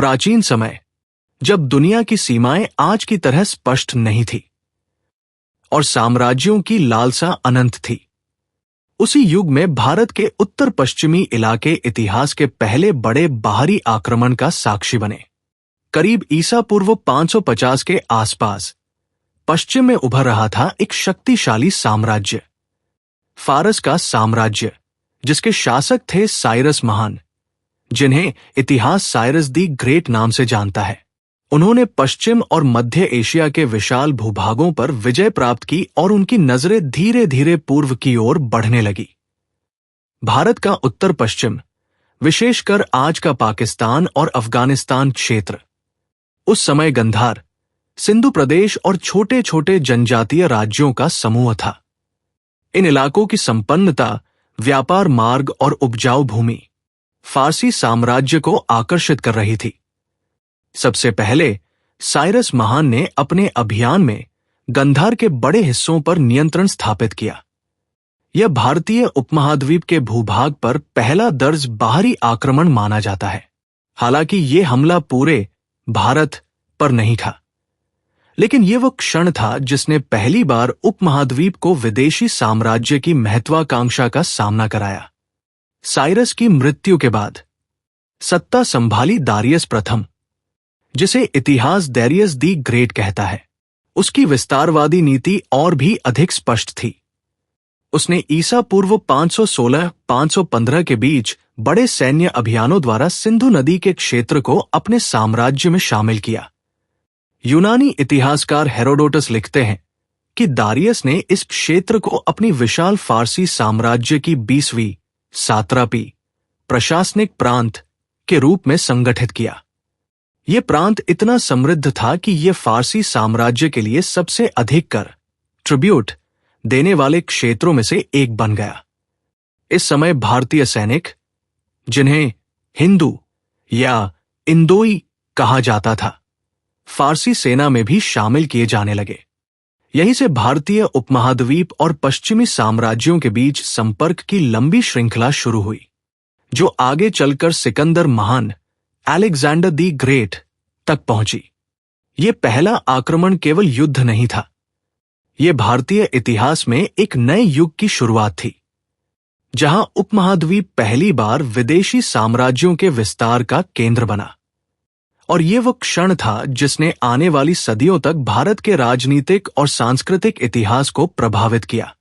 प्राचीन समय, जब दुनिया की सीमाएं आज की तरह स्पष्ट नहीं थी और साम्राज्यों की लालसा अनंत थी, उसी युग में भारत के उत्तर पश्चिमी इलाके इतिहास के पहले बड़े बाहरी आक्रमण का साक्षी बने। करीब ईसा पूर्व 550 के आसपास पश्चिम में उभर रहा था एक शक्तिशाली साम्राज्य, फारस का साम्राज्य, जिसके शासक थे साइरस महान, जिन्हें इतिहास साइरस दी ग्रेट नाम से जानता है। उन्होंने पश्चिम और मध्य एशिया के विशाल भूभागों पर विजय प्राप्त की और उनकी नजरें धीरे धीरे पूर्व की ओर बढ़ने लगी। भारत का उत्तर पश्चिम, विशेषकर आज का पाकिस्तान और अफगानिस्तान क्षेत्र, उस समय गंधार, सिंधु प्रदेश और छोटे छोटे जनजातीय राज्यों का समूह था। इन इलाकों की संपन्नता, व्यापार मार्ग और उपजाऊ भूमि फारसी साम्राज्य को आकर्षित कर रही थी। सबसे पहले साइरस महान ने अपने अभियान में गंधार के बड़े हिस्सों पर नियंत्रण स्थापित किया। यह भारतीय उपमहाद्वीप के भूभाग पर पहला दर्ज बाहरी आक्रमण माना जाता है। हालांकि यह हमला पूरे भारत पर नहीं था, लेकिन यह वो क्षण था जिसने पहली बार उपमहाद्वीप को विदेशी साम्राज्य की महत्वाकांक्षा का सामना कराया। साइरस की मृत्यु के बाद सत्ता संभाली दारियस प्रथम, जिसे इतिहास दारियस दी ग्रेट कहता है। उसकी विस्तारवादी नीति और भी अधिक स्पष्ट थी। उसने ईसा पूर्व 516-515 के बीच बड़े सैन्य अभियानों द्वारा सिंधु नदी के क्षेत्र को अपने साम्राज्य में शामिल किया। यूनानी इतिहासकार हेरोडोटस लिखते हैं कि दारियस ने इस क्षेत्र को अपनी विशाल फारसी साम्राज्य की 20वीं सात्रापी प्रशासनिक प्रांत के रूप में संगठित किया। यह प्रांत इतना समृद्ध था कि यह फारसी साम्राज्य के लिए सबसे अधिक कर ट्रिब्यूट देने वाले क्षेत्रों में से एक बन गया। इस समय भारतीय सैनिक, जिन्हें हिंदू या इंदोई कहा जाता था, फारसी सेना में भी शामिल किए जाने लगे। यहीं से भारतीय उपमहाद्वीप और पश्चिमी साम्राज्यों के बीच संपर्क की लंबी श्रृंखला शुरू हुई, जो आगे चलकर सिकंदर महान, अलेक्जेंडर दी ग्रेट तक पहुंची। यह पहला आक्रमण केवल युद्ध नहीं था, यह भारतीय इतिहास में एक नए युग की शुरुआत थी, जहां उपमहाद्वीप पहली बार विदेशी साम्राज्यों के विस्तार का केंद्र बना। और यह वो क्षण था जिसने आने वाली सदियों तक भारत के राजनीतिक और सांस्कृतिक इतिहास को प्रभावित किया।